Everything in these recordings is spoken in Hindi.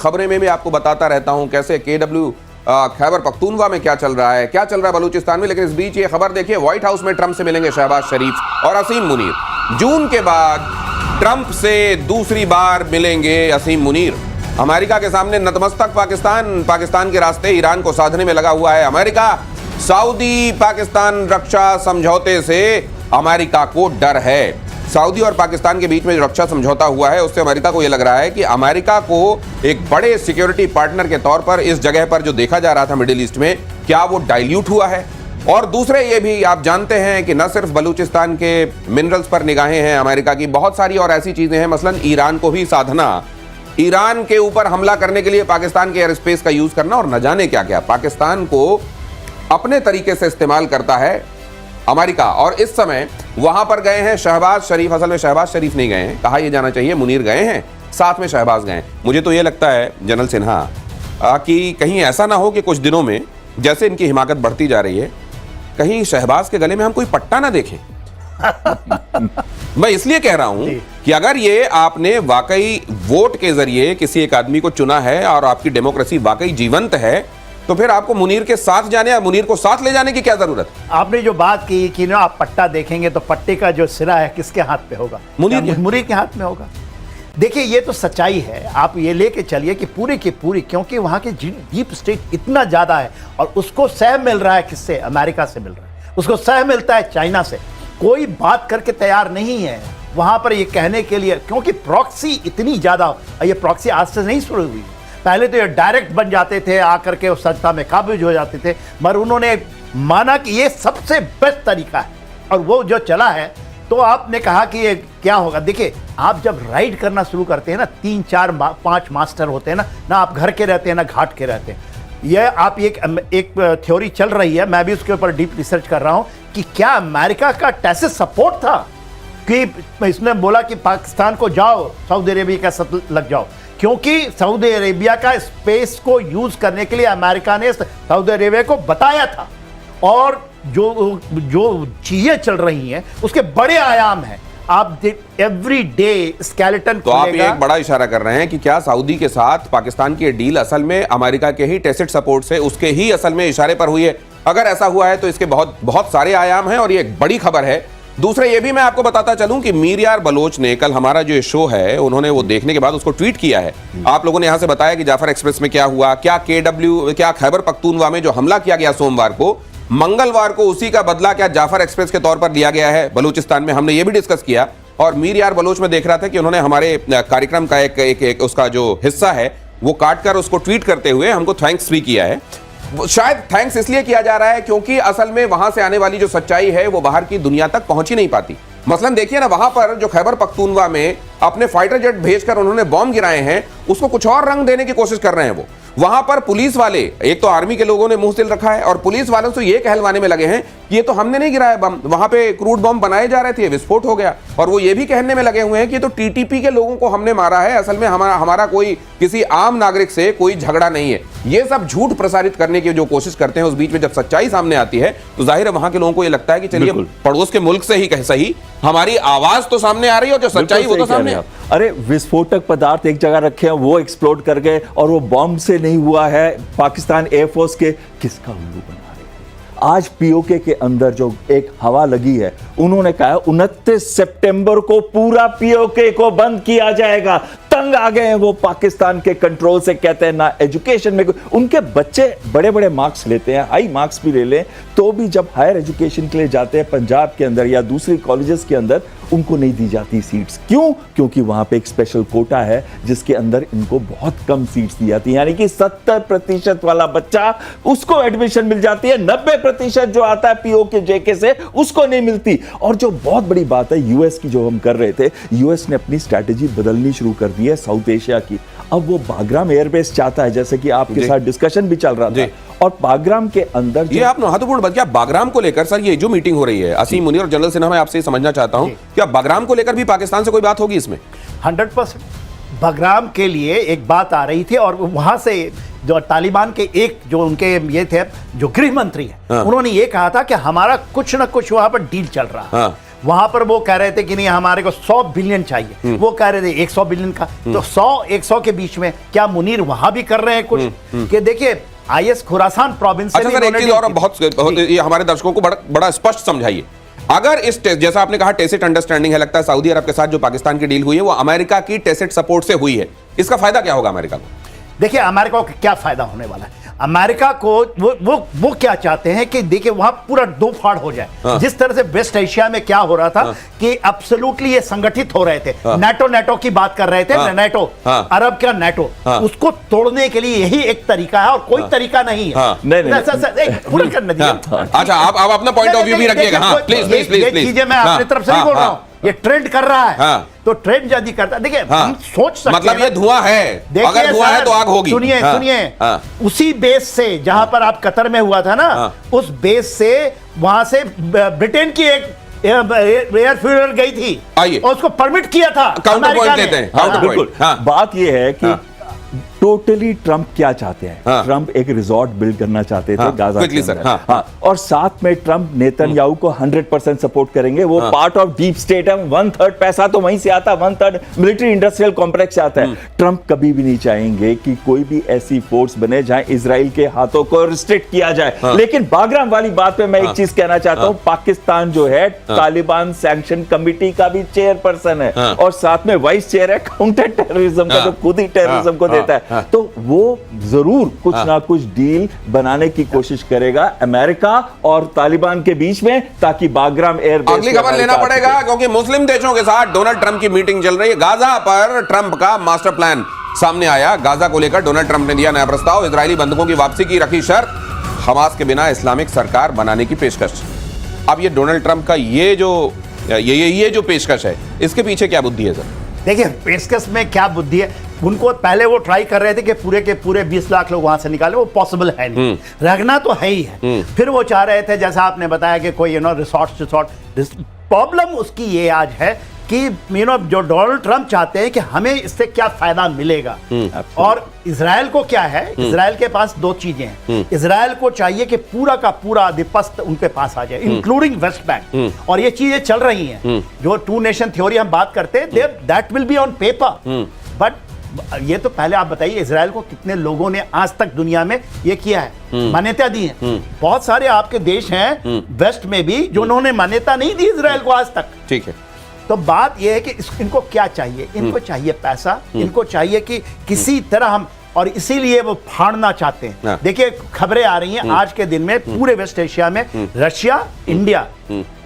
खबरें में भी आपको बताता रहता हूं कैसे KW खैबर पख्तूनवा में क्या चल रहा है बलूचिस्तान में। लेकिन इस बीच ये खबर देखिए, व्हाइट हाउस में ट्रंप से मिलेंगे शहबाज शरीफ और असीम मुनीर। जून के बाद ट्रंप से दूसरी बार मिलेंगे असीम मुनीर। अमेरिका के सामने नतमस्तक पाकिस्तान के रास्ते ईरान को साधने में लगा हुआ है अमेरिका। सऊदी पाकिस्तान रक्षा समझौते से अमेरिका को डर है। सऊदी और पाकिस्तान के बीच में जो रक्षा समझौता हुआ है उससे अमेरिका को यह लग रहा है कि अमेरिका को एक बड़े सिक्योरिटी पार्टनर के तौर पर इस जगह पर जो देखा जा रहा था मिडिल ईस्ट में, क्या वो डाइल्यूट हुआ है। और दूसरे ये भी आप जानते हैं कि न सिर्फ बलूचिस्तान के मिनरल्स पर निगाहें हैं अमेरिका की, बहुत सारी और ऐसी चीजें हैं, मसलन ईरान को भी साधना, ईरान के ऊपर हमला करने के लिए पाकिस्तान के एयर स्पेस का यूज करना और न जाने क्या क्या। पाकिस्तान को अपने तरीके से इस्तेमाल करता है अमेरिका। और इस समय वहां पर गए हैं शहबाज शरीफ। असल में शहबाज शरीफ नहीं गए हैं, कहा यह जाना चाहिए मुनीर गए हैं, साथ में शहबाज गए। मुझे तो यह लगता है जनरल सिन्हा कि कहीं ऐसा ना हो कि कुछ दिनों में जैसे इनकी हिमाकत बढ़ती जा रही है, कहीं शहबाज के गले में हम कोई पट्टा ना देखें। मैं इसलिए कह रहा हूं कि अगर ये आपने वाकई वोट के जरिए किसी एक आदमी को चुना है और आपकी डेमोक्रेसी वाकई जीवंत है, तो फिर आपको मुनीर के साथ जाने या मुनीर को साथ ले जाने की क्या जरूरत है। आपने जो बात की कि ना आप पट्टा देखेंगे तो पट्टे का जो सिरा है किसके हाथ पे होगा? मुनीर के हाथ में होगा। देखिए ये तो सच्चाई है, आप ये लेके चलिए कि पूरी की पूरी, क्योंकि वहां की डीप स्टेट इतना ज्यादा है और उसको सह मिल रहा है किससे? अमेरिका से मिल रहा है, उसको सह मिलता है चाइना से। कोई बात करके तैयार नहीं है वहां पर ये कहने के लिए, क्योंकि प्रॉक्सी इतनी ज्यादा, ये प्रॉक्सी आज से नहीं शुरू हुई, पहले तो ये डायरेक्ट बन जाते थे, आकर के उस सत्ता में काबिज हो जाते थे, मगर उन्होंने माना कि ये सबसे बेस्ट तरीका है और वो जो चला है। तो आपने कहा कि ये क्या होगा? देखिए आप जब राइड करना शुरू करते हैं ना, 3 4 5 मास्टर होते हैं ना आप घर के रहते हैं ना घाट के रहते हैं। ये आप एक थ्योरी चल रही है, मैं भी उसके ऊपर डीप रिसर्च कर रहा हूं कि क्या अमेरिका का टैसिट सपोर्ट था कि इसने बोला कि पाकिस्तान को जाओ सऊदी अरेबिया के साथ लग जाओ, क्योंकि सऊदी अरेबिया का स्पेस को यूज करने के लिए अमेरिका ने सऊदी अरेबिया को बताया था। और जो चीजें चल रही हैं उसके बड़े आयाम हैं। आप एवरी डे स्केलेटन। तो आप ये एक बड़ा इशारा कर रहे हैं कि क्या सऊदी के साथ पाकिस्तान की डील असल में अमेरिका के ही टैसिट सपोर्ट से, उसके ही असल में इशारे पर हुई है? अगर ऐसा हुआ है तो इसके बहुत सारे आयाम हैं और ये एक बड़ी खबर है। दूसरा ये भी मैं आपको बताता चलूं कि मीर यार बलोच ने कल हमारा जो शो है उन्होंने वो देखने के बाद उसको ट्वीट किया है। आप लोगों ने यहां से बताया कि जाफर एक्सप्रेस में क्या हुआ, क्या क्या खैबर पख्तूनवा में जो हमला किया गया सोमवार को, मंगलवार को उसी का बदला क्या जाफर एक्सप्रेस के तौर पर लिया गया है बलूचिस्तान में, हमने ये भी डिस्कस किया। और मीर यार बलोच में देख रहा था कि उन्होंने हमारे कार्यक्रम का एक उसका जो हिस्सा है वो काट कर उसको ट्वीट करते हुए हमको थैंक्स भी किया है। शायद थैंक्स इसलिए किया जा रहा है क्योंकि असल में वहां से आने वाली जो सच्चाई है वो बाहर की दुनिया तक पहुंच ही नहीं पाती। मसलन देखिए ना, वहां पर जो खैबर पख्तूनवा में अपने फाइटर जेट भेजकर उन्होंने बॉम्ब गिराए हैं, उसको कुछ और रंग देने की कोशिश कर रहे हैं वो। वहां पर पुलिस वाले, एक तो आर्मी के लोगों ने मुंह सिल रखा है और पुलिस वालों से ये कहलवाने में लगे हैं कि ये तो हमने नहीं गिराया बम, वहां पे क्रूड बम बनाए जा रहे थे, विस्फोट हो गया। और वो ये भी कहने में लगे हुए हैं कि ये तो टीटीपी के लोगों को हमने मारा है, असल में हमारा कोई किसी आम नागरिक से कोई झगड़ा नहीं है। ये सब झूठ प्रसारित करने की जो कोशिश करते हैं, उस बीच में जब सच्चाई सामने आती है तो जाहिर है वहां के लोगों को ये लगता है कि चलिए पड़ोस के मुल्क से ही कह सही, हमारी आवाज तो सामने आ रही है और जो सच्चाई वो तो सामने। अरे विस्फोटक पदार्थ एक जगह रखे हैं, वो एक्सप्लोड कर गए और वो बॉम्ब से नहीं हुआ है, पाकिस्तान एयरफोर्स के किसका उल्लू बना रहे थे। आज पीओके के अंदर जो एक हवा लगी है, उन्होंने कहा 29 सितंबर को पूरा पीओके को बंद किया जाएगा। तंग आ गए हैं वो पाकिस्तान के कंट्रोल से, कहते हैं ना एजुकेशन में, उनके बच्चे बड़े बड़े मार्क्स लेते हैं, हाई मार्क्स भी ले लें तो भी जब हायर एजुकेशन के लिए जाते हैं पंजाब के अंदर या दूसरी कॉलेजेस के अंदर, उनको नहीं दी जाती सीट्स। क्यों? क्योंकि वहां पे एक स्पेशल कोटा है जिसके अंदर इनको बहुत कम सीट्स दी जाती है, यानी कि 70% वाला बच्चा उसको एडमिशन मिल जाती है, 90% जो आता है पीओके जेके से उसको नहीं मिलती। और जो बहुत बड़ी बात है यूएस की, जो हम कर रहे थे, यूएस ने अपनी स्ट्रैटेजी बदलनी शुरू कर दी है साउथ एशिया की। अब वो बागराम एयरबेस चाहता है, जैसे कि आपके साथ डिस्कशन भी चल रहा था, और बागराम के अंदर ये आपने महत्वपूर्ण बात किया। बागराम को लेकर सर ये जो मीटिंग हो रही है, असीम मुनीर और जनरल सिन्हा, मैं आपसे समझना चाहता हूं क्या बागराम को लेकर भी पाकिस्तान से कोई बात होगी इसमें? 100% बागराम के लिए एक बात आ रही थी और वहां से जो तालिबान के एक जो उनके ये थे जो गृह मंत्री है, उन्होंने ये कहा था कि हमारा कुछ ना कुछ वहां पर डील चल रहा है। वहां पर वो कह रहे थे कि नहीं हमारे को 100 बिलियन चाहिए, वो कह रहे थे 100 बिलियन का। तो 100 के बीच में क्या मुनीर वहां भी कर रहे हैं कुछ? कि देखिए आईएस खुरासान प्रोविंस से अच्छा सर, एक चीज और बहुत ये हमारे दर्शकों को बड़ा स्पष्ट समझाइए। अगर इस जैसा आपने कहा टेसिट अंडरस्टैंडिंग है, लगता है सऊदी अरब के साथ जो पाकिस्तान की डील हुई है वो अमेरिका की टेसिट सपोर्ट से हुई है, इसका फायदा क्या होगा अमेरिका को? देखिए अमेरिका को क्या फायदा होने वाला है, अमेरिका को वो क्या चाहते हैं कि देखिए वहां पूरा दो फाड़ हो जाए। जिस तरह से वेस्ट एशिया में क्या हो रहा था कि एब्सोल्युटली ये संगठित हो रहे थे, नाटो की बात कर रहे थे, नाटो अरब का नाटो, उसको तोड़ने के लिए यही एक तरीका है और कोई तरीका नहीं है। पूरा करने दीजिए। अच्छा, आप अपना पॉइंट ऑफ व्यू भी रखिएगा, प्लीज। ये चीजें मैं अपनी तरफ से नहीं बोल रहा हूं, ये ट्रेंड कर रहा है। तो ट्रेंड यदि करता है, देखिए हम सोच सकते हैं, मतलब ये धुआं है, अगर धुआं है तो आग होगी। सुनिए उसी बेस से जहां पर आप कतर में हुआ था ना, उस बेस से वहां से ब्रिटेन की एक एयरफील्ड गई थी और उसको परमिट किया था। काउंटर पॉइंट लेते हैं, बिल्कुल। बात ये है कि टोटली ट्रंप क्या चाहते हैं? ट्रंप एक रिजॉर्ट बिल्ड करना चाहते थे गाजा के अंदर। और साथ में ट्रंप नेतन्याहू को 100% सपोर्ट करेंगे। वो पार्ट ऑफ डीप स्टेट है, 1/3 पैसा तो वहीं से आता है, 1/3 मिलिट्री इंडस्ट्रियल कॉम्प्लेक्स से आता है। ट्रंप कभी भी नहीं चाहेंगे कि कोई भी ऐसी फोर्स बने जहां इजराइल के हाथों को रिस्ट्रिक्ट किया जाए। लेकिन बागराम वाली बात पे मैं एक चीज कहना चाहता हूं, पाकिस्तान जो है तालिबान सैंक्शन कमेटी का भी चेयरपर्सन है और साथ में वाइस चेयर है काउंटर टेररिज्म का, जो खुद ही टेररिज्म को देता है। तो वो जरूर कुछ ना कुछ डील बनाने की कोशिश करेगा अमेरिका और तालिबान के बीच में, ताकि बागराम एयरबेस। अगली खबर लेना पड़ेगा क्योंकि मुस्लिम देशों के साथ डोनाल्ड ट्रंप की मीटिंग चल रही है। गाजा पर ट्रंप का मास्टर प्लान सामने आया। गाजा को लेकर डोनाल्ड ट्रंप ने दिया नया प्रस्ताव, इजरायली बंधकों की वापसी की रखी शर्त, हमास के बिना इस्लामिक सरकार बनाने की पेशकश। अब ये डोनाल्ड ट्रंप का ये जो पेशकश है, इसके पीछे क्या बुद्धि है सर? देखिए पेशकश में क्या बुद्धि है, उनको पहले वो ट्राई कर रहे थे कि पूरे के पूरे 20 लाख लोग वहां से निकाले, वो पॉसिबल है नहीं, रखना तो है ही है। फिर वो चाह रहे थे, जैसा आपने बताया कि कोई रिसोर्ट। प्रॉब्लम उसकी ये आज है कि जो डोनाल्ड ट्रंप चाहते हैं कि हमें इससे क्या फायदा मिलेगा, और इजराइल को क्या है, इजराइल के पास दो चीजें हैं। इजराइल को चाहिए कि पूरा का पूरा आधिपत्य उनके पास आ जाए, इंक्लूडिंग वेस्ट बैंक, और ये चीजें चल रही हैं। जो 2 नेशन थ्योरी हम बात करते हैं, that will be on paper, but ये तो पहले आप बताइए इजराइल को कितने लोगों ने आज तक दुनिया में ये किया है, मान्यता दी है। बहुत सारे आपके देश हैं वेस्ट में भी जो उन्होंने मान्यता नहीं दी इजराइल को आज तक। ठीक है, तो बात यह है कि इनको क्या चाहिए, इनको चाहिए पैसा, इनको चाहिए कि किसी तरह हम, और इसीलिए वो फाड़ना चाहते हैं। देखिए खबरें आ रही हैं आज के दिन में पूरे वेस्ट एशिया में रशिया, इंडिया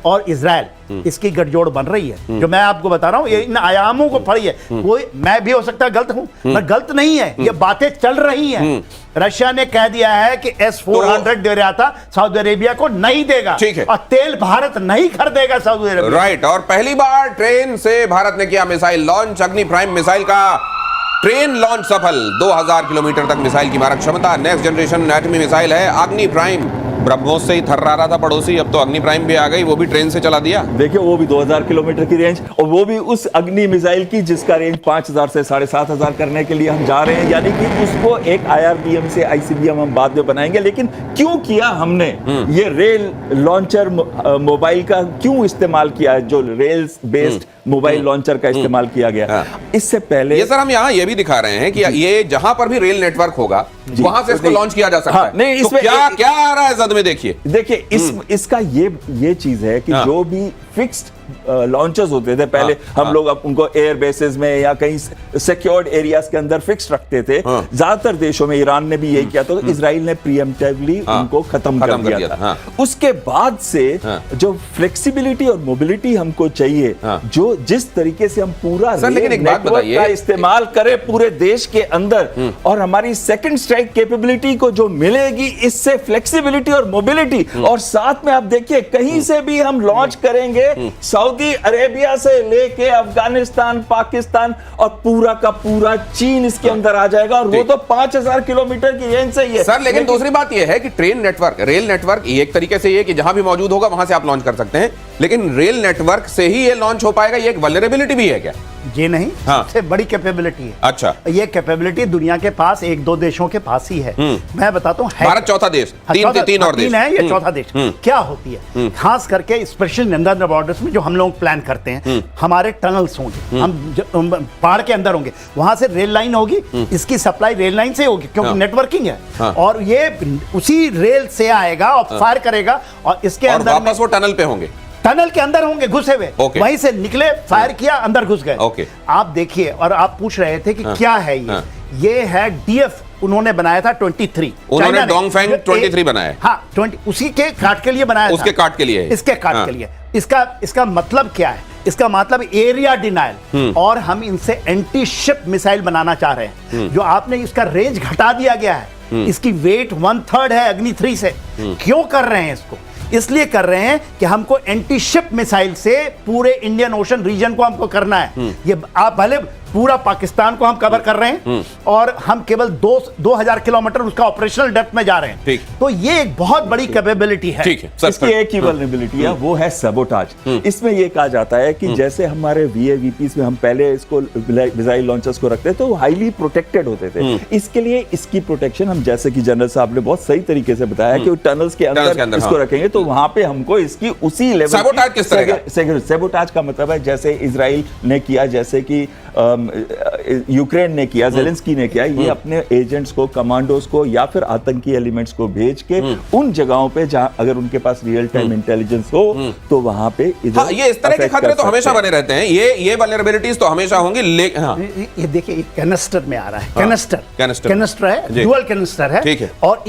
और इजराइल, इसकी गठजोड़ बन रही है। जो मैं आपको बता रहा हूं, ये इन आयामों को पढ़िए। कोई, मैं भी हो सकता है गलत हूं, मैं गलत नहीं है, ये बातें चल रही हैं। रशिया ने कह दिया है कि S-400 दे रहा था, सऊदी अरेबिया को नहीं देगा, ठीक है, और तेल भारत नहीं खरीदेगा सऊदी अरेबिया। राइट, और पहली बार ट्रेन से भारत ने किया मिसाइल लॉन्च। अग्नि प्राइम मिसाइल का ट्रेन लॉन्च सफल, 2000 किलोमीटर तक मिसाइल की मारक क्षमता। नेक्स्ट जनरेशन एटमी मिसाइल है अग्नि प्राइम। ब्रह्मोस से ही थर्रा रहा था पड़ोसी, अब तो अग्नि प्राइम भी आ गई, वो भी ट्रेन से चला दिया। देखिए वो भी 2000 किलोमीटर की रेंज, और वो भी उस अग्नि मिसाइल की जिसका रेंज 5000 से 7500 करने के लिए हम जा रहे हैं। यानी कि उसको एक IRBM से ICBM हम बाद में बनाएंगे। लेकिन क्यों किया हमने ये रेल लॉन्चर मोबाइल का क्यों इस्तेमाल किया, जो रेल्स बेस्ड मोबाइल लॉन्चर का इस्तेमाल किया गया? इससे पहले ये सर हम यहाँ ये भी दिखा रहे हैं कि ये जहां पर भी रेल नेटवर्क होगा वहां से इसको लॉन्च किया जा सकता है। नहीं, तो क्या आ रहा है जद में, देखिए इसका ये चीज है कि जो भी फिक्स्ड लॉन्चर्स होते थे पहले, हम लोग अब उनको एयर बेसेस में या कहीं सिक्योर्ड एरियाज के अंदर फिक्स रखते थे। ज्यादातर देशों में, ईरान ने भी यही किया, तो इजराइल ने प्रीएम्प्टिवली उनको खत्म कर दिया था। उसके बाद से जो फ्लेक्सिबिलिटी और मोबिलिटी हमको चाहिए, जो जिस तरीके से हम पूरा नेटवर्क का इस्तेमाल करें पूरे देश के अंदर, और हमारी सेकंड स्ट्राइक कैपेबिलिटी को जो मिलेगी इससे फ्लेक्सिबिलिटी और मोबिलिटी, और साथ में आप देखिए कहीं से भी हम लॉन्च करेंगे, सऊदी अरेबिया से लेके अफगानिस्तान, पाकिस्तान और पूरा का पूरा चीन इसके अंदर आ जाएगा, और वो तो 5000 किलोमीटर की रेंज से ही है सर। लेकिन दूसरी बात यह है कि ट्रेन नेटवर्क, रेल नेटवर्क एक तरीके से ये कि जहां भी मौजूद होगा वहां से आप लॉन्च कर सकते हैं, लेकिन रेल नेटवर्क से ही ये लॉन्च हो पाएगा, ये एक वल्नरेबिलिटी भी है क्या? ये नहीं, हाँ। सबसे बड़ी कैपेबिलिटी है। अच्छा। ये कैपेबिलिटी दुनिया के पास एक दो देशों के पास ही है। मैं बताता हूँ, भारत चौथा देश, तीन और देश है, ये चौथा देश। क्या होती है, खास करके स्पेशल अंदर बॉर्डर्स में जो हम लोग प्लान करते हैं, हमारे टनल्स होंगे, हम पहाड़ के अंदर होंगे, वहां से रेल लाइन होगी, इसकी सप्लाई रेल लाइन से होगी क्योंकि नेटवर्किंग है, और ये उसी रेल से आएगा और फायर करेगा, और इसके अंदर वापस वो टनल पे होंगे, टनल के अंदर होंगे घुसे हुए, वहीं से निकले, फायर किया, अंदर घुस गए। आप देखिए, और आप पूछ रहे थे कि क्या है ये है डीएफ, उन्होंने बनाया था 23, उन्होंने डोंगफेंग 23 बनाया। हाँ, 20 उसी के काट के लिए बनाया, उसके काट के लिए, इसके काट के लिए। इसका मतलब क्या है? इसका मतलब एरिया डिनायल, और हम इनसे एंटी शिप मिसाइल बनाना चाह रहे हैं। जो आपने इसका रेंज घटा दिया गया है, इसकी वेट 1/3 है अग्नि 3 से। क्यों कर रहे हैं इसको? इसलिए कर रहे हैं कि हमको एंटी शिप मिसाइल से पूरे इंडियन ओशन रीजन को हमको करना है। ये आप भले पूरा पाकिस्तान को हम कवर कर रहे हैं, और हम केवल 2000 किलोमीटर उसका ऑपरेशनल डेप्थ में जा रहे हैं। तो ये एक बहुत बड़ी कैपेबिलिटी है। इसकी एक ही वल्नरेबिलिटी है, वो है सबोटाज। इसमें ये कहा जाता है कि जैसे हमारे VAVPs में हम पहले इसको मिसाइल लॉन्चर्स को रखते तो हाईली प्रोटेक्टेड होते थे। इसके लिए इसकी प्रोटेक्शन हम, जैसे कि जनरल साहब ने बहुत सही तरीके से बताया कि टनल्स के अंदर इसको रखेंगे तो वहां पे हमको इसकी उसी लेवल सबोटाज किस तरह का? सबोटाज का मतलब है जैसे इजराइल ने किया, जैसे कि यूक्रेन ने किया, ज़ेलेंस्की ने किया, ये अपने एजेंट्स को, कमांडोज को या फिर आतंकी एलिमेंट्स को भेज के उन जगहों पे जहां अगर उनके पास रियल टाइम इंटेलिजेंस हो तो वहां पे हाँ, ये इस तरह के खतरे तो हमेशा बने रहते हैं, ये वल्नरेबिलिटीज तो हमेशा होंगी। ये देखिए, कैनिस्टर में आ रहा है, कैनिस्टर है, डुअल कैनिस्टर है, ठीक है। और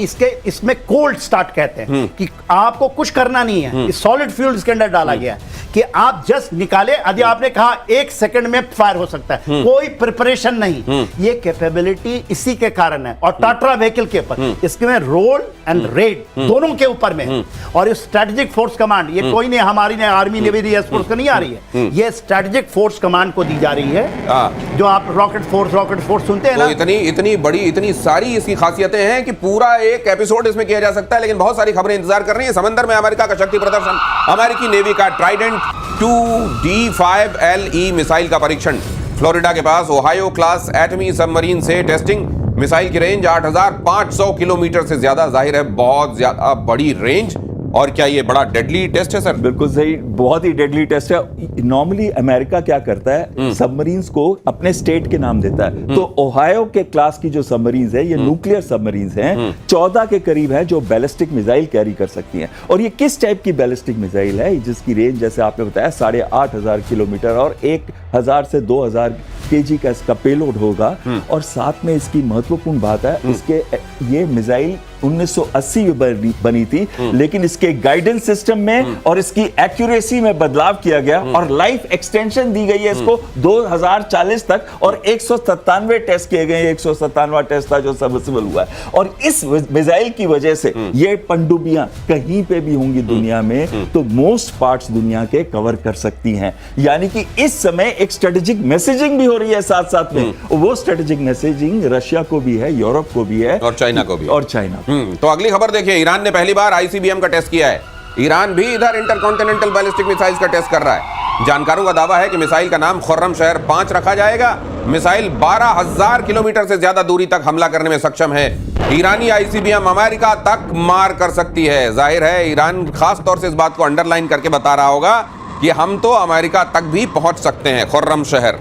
इसमें कोल्ड स्टार्ट कहते हैं कि आपको कुछ करना नहीं है, सॉलिड फ्यूल इसके अंदर डाला गया है कि आप जस्ट निकाले। यदि आपने कहा 1 सेकंड में फायर हो सकता है, कोई प्रिपरेशन नहीं। ये कैपेबिलिटी इसी के कारण है, और टाट्रा व्हीकल के ऊपर, इसमें रोल एंड रेड दोनों के ऊपर में, और स्ट्रेटेजिक फोर्स कमांड, ये कोई नहीं, हमारी ने आर्मी नेवी एयर फोर्स को नहीं आ रही है, ये स्ट्रेटेजिक फोर्स कमांड को दी जा रही है। जो आप रॉकेट फोर्स सुनते हैं ना, इतनी बड़ी, इतनी सारी इसकी खासियतें हैं कि पूरा एक एपिसोड इसमें किया जा सकता है, लेकिन बहुत सारी खबरें इंतजार कर रही हैं। समंदर में अमेरिका का शक्ति प्रदर्शन, अमेरिकी नेवी का ट्राइडेंट 2D5LE मिसाइल का परीक्षण, फ्लोरिडा के पास ओहायो क्लास एटमी सबमरीन से टेस्टिंग, मिसाइल की रेंज 8500 किलोमीटर से ज्यादा, जाहिर है बहुत ज्यादा बड़ी रेंज। और क्या ये बड़ा डेडली टेस्ट है सर? बिल्कुल सही, बहुत ही डेडली टेस्ट है। नॉर्मली अमेरिका क्या करता है, सबमरीन्स को अपने स्टेट के नाम देता है। तो ओहायो के क्लास की जो सबमरीन्स है, ये न्यूक्लियर सबमरीन्स हैं, 14 के करीब है जो बैलिस्टिक मिसाइल कैरी कर सकती हैं। और ये किस टाइप की बैलिस्टिक मिसाइल है, जिसकी रेंज जैसे आपने बताया 8500 किलोमीटर और 1000 से 2000 kg का इसका पेलोड होगा। और साथ में इसकी महत्वपूर्ण बात है, इसके ये मिसाइल 1980 में बनी थी, लेकिन इसके गाइडेंस सिस्टम में और इसकी एक्यूरेसी में बदलाव किया गया, और लाइफ एक्सटेंशन दी गई है इसको 2040 तक, और 197 टेस्ट किए गए। 197वां टेस्ट था जो सबमर्सिबल हुआ है। और इस मिसाइल की वजह से ये पनडुब्बियां कहीं पे भी होंगी दुनिया में तो मोस्ट पार्ट्स दुनिया के कवर कर सकती हैं। यानी कि इस समय एक स्ट्रेटेजिक मैसेजिंग भी हो रही है साथ साथ में। वो स्ट्रेटेजिक मैसेजिंग रशिया को भी है, यूरोप को भी है, और चाइना को भी, और चाइना। तो अगली खबर देखिए, ईरान ने पहली बार ICBM का टेस्ट किया है। ईरान भी इधर इंटरकॉन्टिनेंटल बैलिस्टिक मिसाइल्स का टेस्ट कर रहा है। जानकारों का दावा है कि मिसाइल का नाम खुर्रम शहर 5 रखा जाएगा। मिसाइल 12000 किलोमीटर से ज्यादा दूरी तक हमला करने में सक्षम है। ईरानी ICBM अमेरिका तक मार कर सकती है। जाहिर है ईरान खास तौर से इस बात को अंडरलाइन करके बता रहा होगा कि हम तो अमेरिका तक भी पहुंच सकते हैं। खुर्रम शहर,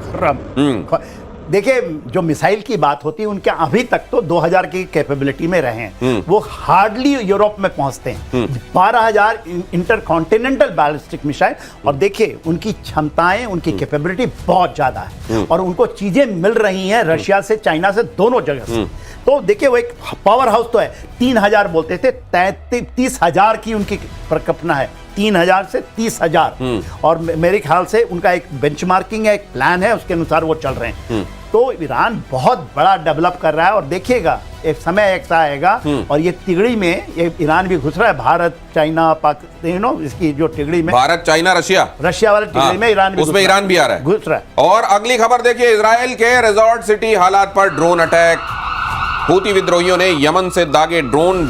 देखिए, जो मिसाइल की बात होती है उनके अभी तक तो 2000 की कैपेबिलिटी में रहे हैं, वो हार्डली यूरोप में पहुंचते हैं। 12000 इंटरकॉन्टिनेंटल बैलिस्टिक मिसाइल, और देखिए उनकी क्षमताएं, उनकी कैपेबिलिटी बहुत ज्यादा है, और उनको चीजें मिल रही हैं रशिया से, चाइना से, दोनों जगह से। तो देखिए वो एक पावर हाउस तो है, 3000 बोलते थे, 30,000 की उनकी प्रकल्पना है, 3000 से 30,000। और मेरे ख्याल से उनका एक बेंचमार्किंग है, एक प्लान है, उसके अनुसार वो चल रहे हैं। तो ईरान बहुत बड़ा डेवलप कर रहा है, और देखिएगा एक समय ऐसा आएगा, और ये तिगड़ी में ये ईरान भी घुस रहा है, भारत, चाइना, पाकिस्तान, इसकी जो तिगड़ी में भारत, चाइना, रशिया वाले तिगड़ी में ईरान भी, उसमें ईरान भी आ रहा है, घुस रहा है। और अगली खबर देखिए, इजराइल के रिजॉर्ट सिटी हालात पर ड्रोन अटैक। हूती विद्रोहियों ने यमन से दागे ड्रोन